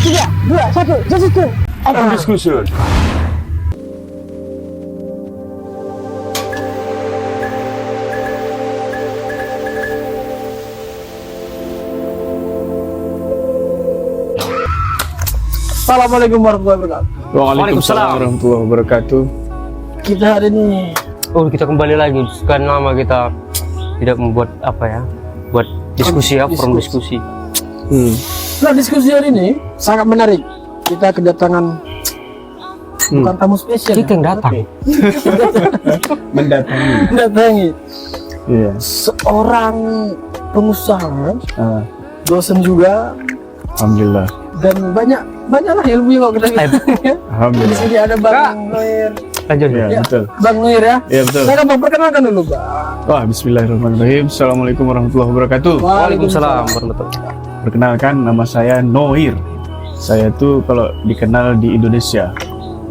3, 2, 1, discussion. Open discussion. Assalamualaikum warahmatullahi wabarakatuh. Waalaikumsalam warahmatullahi wabarakatuh. Kita hari ini kita kembali lagi. Sekian lama kita tidak membuat apa ya, buat diskusi ya, forum diskusi. Nah, diskusi hari ini sangat menarik. Kita kedatangan bukan tamu spesial. Kita yang datang. Mendatangi Iya. seorang pengusaha, dosen juga, Alhamdulillah. dan banyaklah ilmu yang kita. Di Alhamdulillah. sini ada Bang Noir. Lanjut Ya, Ya, betul. Bang Noir ya. Iya, betul. Saya akan perkenalkan dulu, Bang. Wah, bismillahirrahmanirrahim. Assalamualaikum warahmatullahi wabarakatuh. Waalaikumsalam warahmatullahi. Perkenalkan, nama saya Noir. Saya tuh kalau dikenal di Indonesia,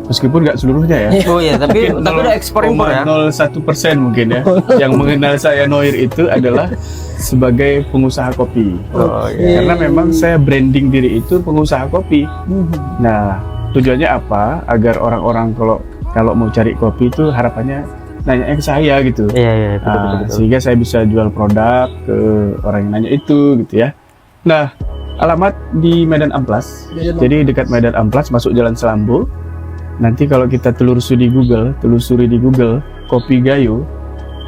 meskipun nggak seluruhnya ya. Oh iya, tapi ada ekspor impor ya. 0,01% mungkin ya. Yang mengenal saya Noir itu adalah sebagai pengusaha kopi. Oh iya. Karena memang saya branding diri itu pengusaha kopi. Nah, tujuannya apa? Agar orang-orang kalau mau cari kopi itu harapannya nanya ke saya gitu. Iya, betul, Nah, betul. sehingga saya bisa jual produk ke orang yang nanya itu gitu ya. Nah, alamat di Medan Amplas. Jadi dekat Medan Amplas, masuk Jalan Selambo. Nanti kalau kita telusuri di Google Kopi Gayo,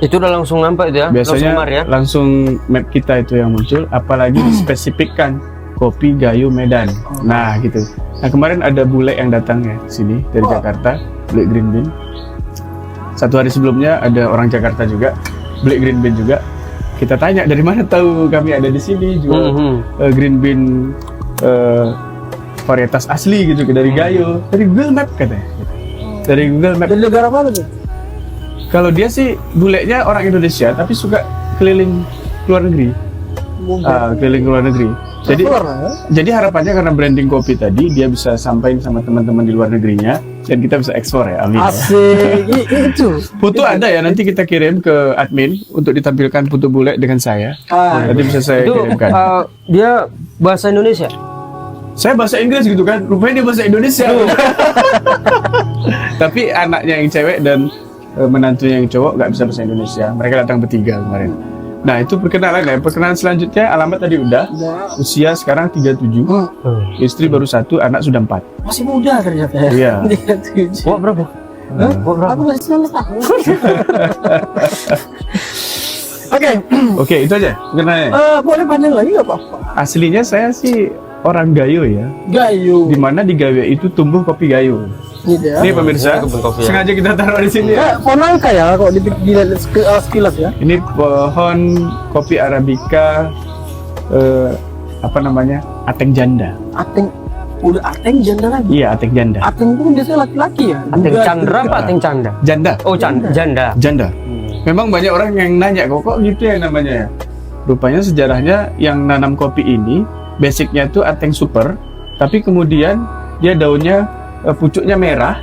Itu udah langsung nampak itu ya. biasanya langsung ya. langsung map kita itu yang muncul, apalagi dispesifikkan Kopi Gayo Medan. Nah, gitu. Nah, kemarin ada bule yang datang ya sini dari Jakarta, beli green bean. Satu hari sebelumnya ada orang Jakarta juga beli green bean juga. Kita tanya, dari mana tahu kami ada di sini jual green bean varietas asli gitu, dari Gayo, dari Google Map katanya. Dari Google Map. Dari negara mana tuh? Kalau dia sih bulenya orang Indonesia tapi suka keliling luar negeri. Keliling luar negeri. Jadi harapannya karena branding kopi tadi dia bisa sampaikan sama teman-teman di luar negerinya dan kita bisa ekspor ya. Amin. Asik. Itu. Foto ada ya, nanti kita kirim ke admin untuk ditampilkan foto bule dengan saya. Nanti bisa saya Itu kirimkan. dia bahasa Indonesia. Saya bahasa Inggris gitu kan, rupanya dia bahasa Indonesia. Tapi anaknya yang cewek dan menantunya yang cowok nggak bisa bahasa Indonesia. Mereka datang bertiga kemarin. Nah, itu perkenalan ya. Perkenalan selanjutnya, alamat tadi udah. Usia sekarang 37. Istri baru 1, anak sudah 4. Masih muda ternyata ya. Iya. 37. Wah, berapa? Aku masih 19 tahun. Oke, itu aja perkenalannya. Boleh panjang lagi nggak apa-apa? Aslinya saya sih orang Gayo ya. Gayo. Dimana di Gayo itu tumbuh kopi Gayo. Gitu ya. Ini pemirsa, kebun kopi ya. sengaja kita taruh di sini ya. Pohon angka ya kalau dilihat sekilas ya. Ini pohon kopi Arabica apa namanya? Ateng janda. Ateng, udah ateng janda lagi. Iya, ateng janda. Ateng itu biasanya laki-laki ya. Ateng Chandra apa Ateng Canda? Janda. Oh, janda. Janda. Memang banyak orang yang nanya kok gitu ya namanya ya. Rupanya sejarahnya yang nanam kopi ini basicnya tuh ateng super, tapi kemudian dia daunnya pucuknya merah,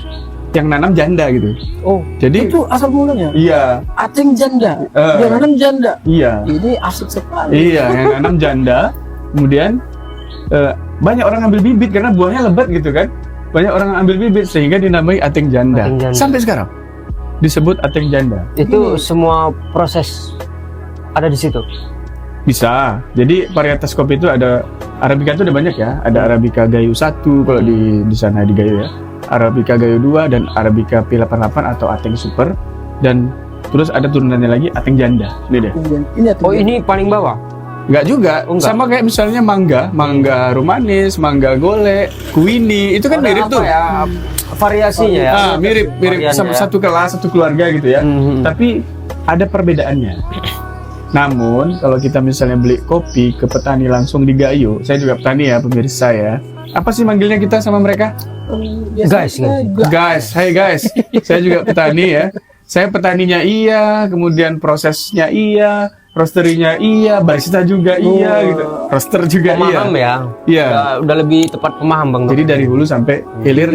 yang nanam janda gitu. Oh, Jadi itu asal mulanya. iya, Ateng janda. Eh. Yang nanam janda. iya. Ini asik sekali. Iya, yang nanam janda. Kemudian banyak orang ambil bibit karena buahnya lebat gitu kan. Banyak orang ambil bibit sehingga dinamai ateng janda. Ateng janda. Sampai sekarang disebut ateng janda. Itu semua proses ada di situ. Bisa. Jadi varietas kopi itu ada Arabica itu ada banyak ya. Ada Arabica Gayo 1 kalau di sana di Gayo ya. Arabica Gayo 2 dan Arabica P88 atau Ateng Super, dan terus ada turunannya lagi Ateng Janda. Ini deh. Ini ateng Oh, janda. ini paling bawah. Enggak juga. Oh, enggak. Sama kayak misalnya mangga romanis, mangga golek, kuini, itu kan Ada mirip apa tuh. ya? Variasinya ya. Mirip Variannya sama ya. satu kelas, satu keluarga gitu ya. Tapi ada perbedaannya. Namun kalau kita misalnya beli kopi ke petani langsung di Gayo, saya juga petani ya pemirsa ya. Apa sih manggilnya kita sama mereka? Guys. Hey guys, saya juga petani ya. Saya petaninya iya, kemudian prosesnya iya, roasterinya iya, barista juga iya gitu. Roaster juga Pemaham iya. ya. Iya. Udah lebih tepat pemaham Bang. Jadi dari hulu sampai hilir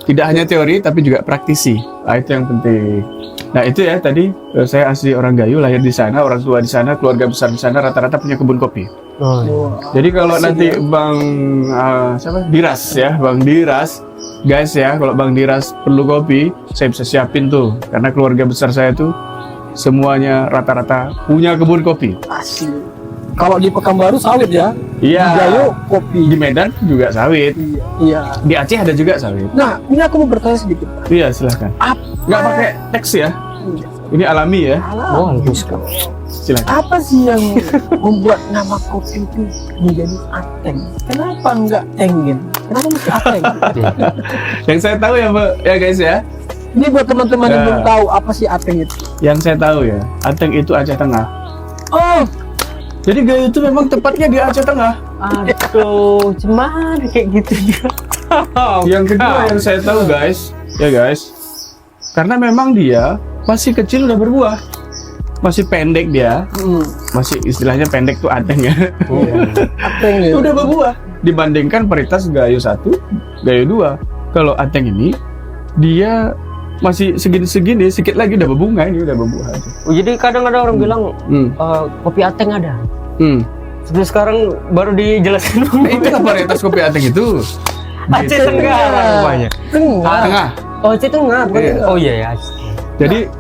tidak hanya teori tapi juga praktisi. Nah, itu yang penting. Nah, itu ya tadi saya asli orang Gayo, lahir di sana, orang tua di sana, keluarga besar di sana, rata-rata punya kebun kopi. Jadi kalau nanti Bang siapa? Diras ya, Bang Diras. Guys ya, kalau Bang Diras perlu kopi, saya bisa siapin tuh. Karena keluarga besar saya tuh semuanya rata-rata punya kebun kopi. Asli. Kalau di Pekanbaru sawit ya. Iya. Di Gayo kopi. Di Medan juga sawit. Iya. Di Aceh ada juga sawit. Nah, ini aku mau bertanya sedikit. Iya, silahkan. Nggak pakai teks ya. Ini alami ya. Oh, bagus kan. Silahkan. Apa sih yang membuat nama kopi itu menjadi Ateng? Kenapa enggak Tengen? Kenapa mesti Ateng? Yang saya tahu ya, Mbak, ya guys ya. Ini buat teman-teman yang belum tahu apa sih Ateng itu. Yang saya tahu ya, Ateng itu Aceh Tengah. Oh, Jadi Gayo itu memang tepatnya di Aceh Tengah. Aduh, cuman kayak gitu juga. Yang kedua yang saya tahu guys, ya guys, karena memang dia masih kecil udah berbuah, masih pendek dia, masih istilahnya pendek tuh Ateng ya. Ateng ya. Udah berbuah. Dibandingkan varietas Gayo 1, Gayo 2. Kalau Ateng ini dia masih segini-segini, sedikit lagi udah berbunga, ini udah berbuah aja. Oh, jadi kadang ada orang bilang kopi Ateng ada. Sebenarnya sekarang baru dijelasin. Nah, itulah varietas kopi Ateng itu. Aceh Tengah namanya. Tengah. Oh, Aceh Tengah. Iya. Oh iya ya. Jadi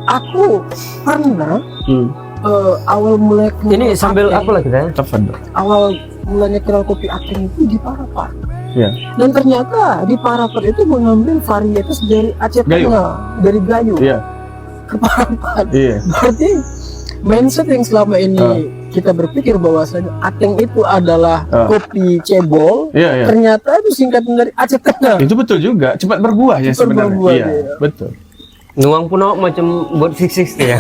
Aku pernah awal mulai Ini sambil apa lagi ya? Tafadhol. awal mulanya kenal kopi Ateng itu di Parapat. Ya. Dan ternyata di Parapat itu mengambil varietas dari Aceh Gayo. Tengah, dari Gayo Iya. ke Parapat. Iya. Berarti mindset yang selama ini kita berpikir bahwasanya Ateng itu adalah kopi cebol, Iya, iya. ternyata itu singkatan dari Aceh Tengah. Itu betul juga, cepat berbuah ya Cepat sebenarnya. berbuah, Iya, iya. betul. Nuang pun macam buat fix ya.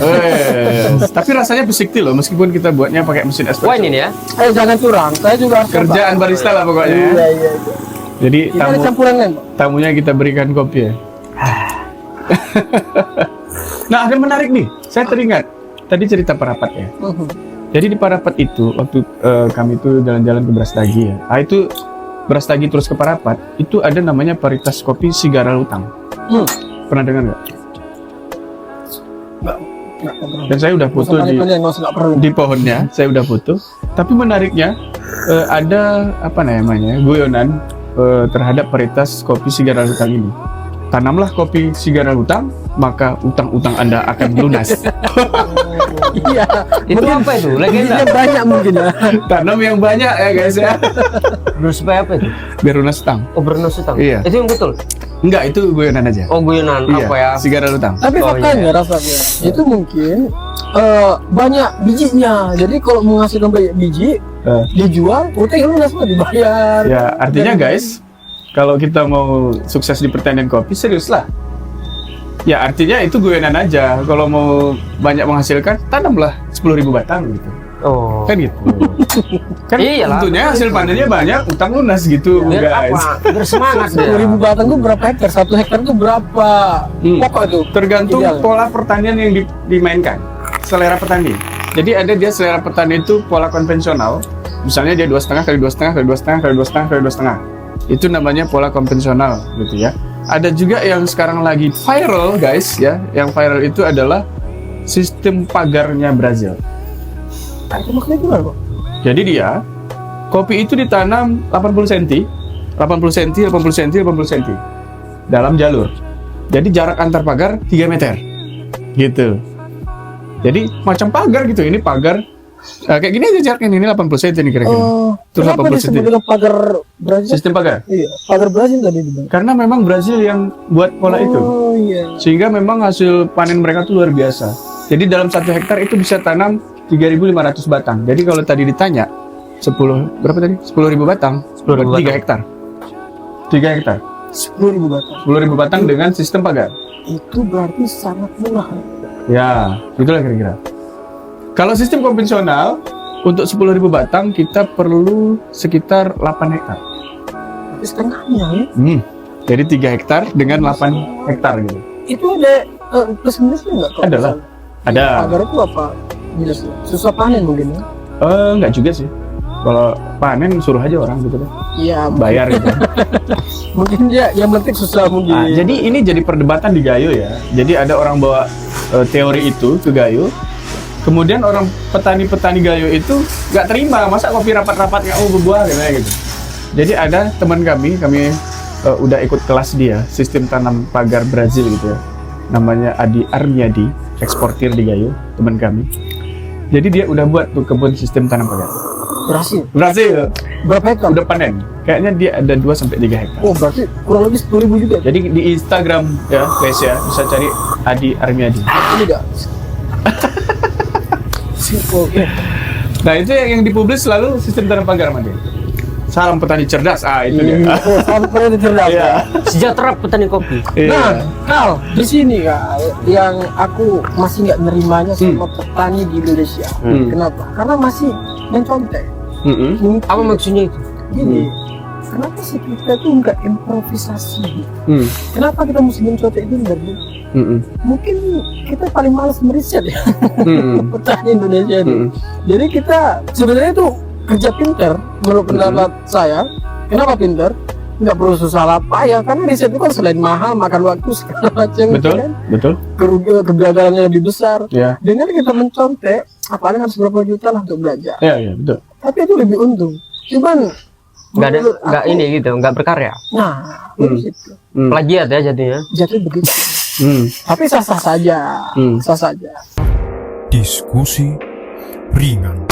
Tapi rasanya pesikti loh, meskipun kita buatnya pakai mesin espresso. Wine ini ya. Jangan curang, saya juga harus Kerjaan coba. barista lah pokoknya. Iya, Ya. iya. Jadi Ini ada campurannya, Mbak. tamunya kita berikan kopi ya. Nah, ada menarik nih. Saya teringat tadi cerita Parapat ya. Jadi di Parapat itu waktu kami itu jalan-jalan ke Brastagi ya. Ah, itu Brastagi terus ke Parapat itu ada namanya varietas kopi Sigara Lutang. Pernah dengar nggak? Dan saya udah foto di pohonnya, saya udah foto. Tapi menariknya ada apa namanya guyonan terhadap varietas kopi Sigara Lutang ini. Tanamlah kopi Sigara Lutang, maka utang-utang Anda akan lunas. Iya. Itu apa itu? Legenda. Legenda banyak mungkin ya. Tanam yang banyak ya guys ya, Terus supaya apa itu? biar lunas utang. Oh, bernas utang. Iya. Itu yang betul. Enggak, itu guyonan aja. Oh, guyonan Iya, apa ya? Sigara Lutang. Tapi Oh, faktanya rasanya itu mungkin banyak bijinya. Jadi kalau menghasilkan banyak biji, dijual, utang lunas lah dibayar. Ya, artinya guys, kalau kita mau sukses di pertanian kopi, serius lah. Ya, artinya itu guyonan aja. Kalau mau banyak menghasilkan, tanamlah 10.000 batang gitu. Oh. Kan gitu. Kan Iyalah. tentunya hasil panennya banyak, utang lunas gitu, Biar guys. apa? Bersemangat dia. 10.000 batang itu berapa hektar? 1 hektar itu berapa pokok itu? Tergantung Ideal. pola pertanian yang dimainkan, selera petani. Jadi ada dia selera petani itu pola konvensional. Misalnya dia 2,5 kali 2,5 kali 2,5 kali 2,5 kali 2,5. Itu namanya pola konvensional gitu ya. Ada juga yang sekarang lagi viral guys ya. Yang viral itu adalah sistem pagarnya Brazil. Nah, itu maksudnya gimana, Pak? Jadi dia kopi itu ditanam 80 cm, 80 cm, 80 cm, 80 cm dalam jalur. Jadi jarak antar pagar 3 meter. Gitu. Jadi macam pagar gitu. Ini pagar kayak gini aja jaraknya, ini 80 cm nih kira-kira. Terus Kenapa 80 disebut cm. dengan pagar Brazil? Sistem pagar. Iya, pagar Brazil tadi dibilang. Karena memang Brazil yang buat pola itu. Oh iya. Sehingga memang hasil panen mereka tuh luar biasa. Jadi dalam 1 hektar itu bisa tanam 3.500 batang. Jadi kalau tadi ditanya berapa tadi? 10.000 batang. 10.000 3 hektar. 3 hektar. 10.000 batang. 10.000 batang dengan sistem pagar. Itu berarti sangat murah. Ya, itulah kira-kira. Kalau sistem konvensional untuk 10.000 batang kita perlu sekitar 8 hektar. Tapi setengahnya ya. Jadi 3 hektar dengan 8 hektar gitu. Itu ada plus minusnya nggak? kalau Adalah. misalnya? Ada. Pagar itu apa? minus? Susah panen mungkin ya? Enggak juga sih. Kalau panen suruh aja orang gitu kan. Iya, Bayar gitu. mungkin dia yang penting susah mungkin. Nah, jadi ini jadi perdebatan di Gayo ya. Jadi ada orang bawa teori itu ke Gayo. Kemudian orang petani-petani Gayo itu nggak terima, masa kopi rapat-rapat nggak mau berbuah gitu. Jadi ada teman kami udah ikut kelas dia, sistem tanam pagar Brazil gitu ya. Namanya Adi Armiadi, eksportir di Gayo, teman kami. Jadi dia udah buat tuh kebun sistem tanam pagar. Berhasil. Berapa hektar? Udah panen. Kayaknya dia ada 2-3 hektar. Oh, berarti kurang lebih 10.000 juga. Jadi di Instagram ya, guys ya, bisa cari Adi Armiadi. Ini enggak. Oke. Nah, itu yang dipublis selalu sistem tanam pagar Made. Salam petani cerdas. Itu dia. Sampai cerdas. Iya. Sejahtera petani kopi. Nah, Kal, di sini Kal, yang aku masih nggak nerimanya sama petani di Indonesia. Kenapa? Karena masih mencontek. Apa maksudnya itu? Gini, kenapa sih kita tuh nggak improvisasi? Kenapa kita mesti mencontek itu dari? Mungkin kita paling malas meriset ya, petani Indonesia ini. Jadi kita sebenarnya tuh kerja pinter, menurut pendapat saya. Kenapa pinter? Nggak perlu susah payah, karena riset itu kan selain mahal, makan waktu segala macam. Betul, kan? betul. Kegagalannya lebih besar. Ya. Dengan kita mencontek, paling harus berapa juta lah untuk belajar. Ya, betul. Tapi itu lebih untung. Cuman Nggak ini gitu, nggak berkarya. Nah, itu. Plagiat ya jadinya. Jadi begitu. Tapi sah-sah saja. Sah saja. Diskusi ringan.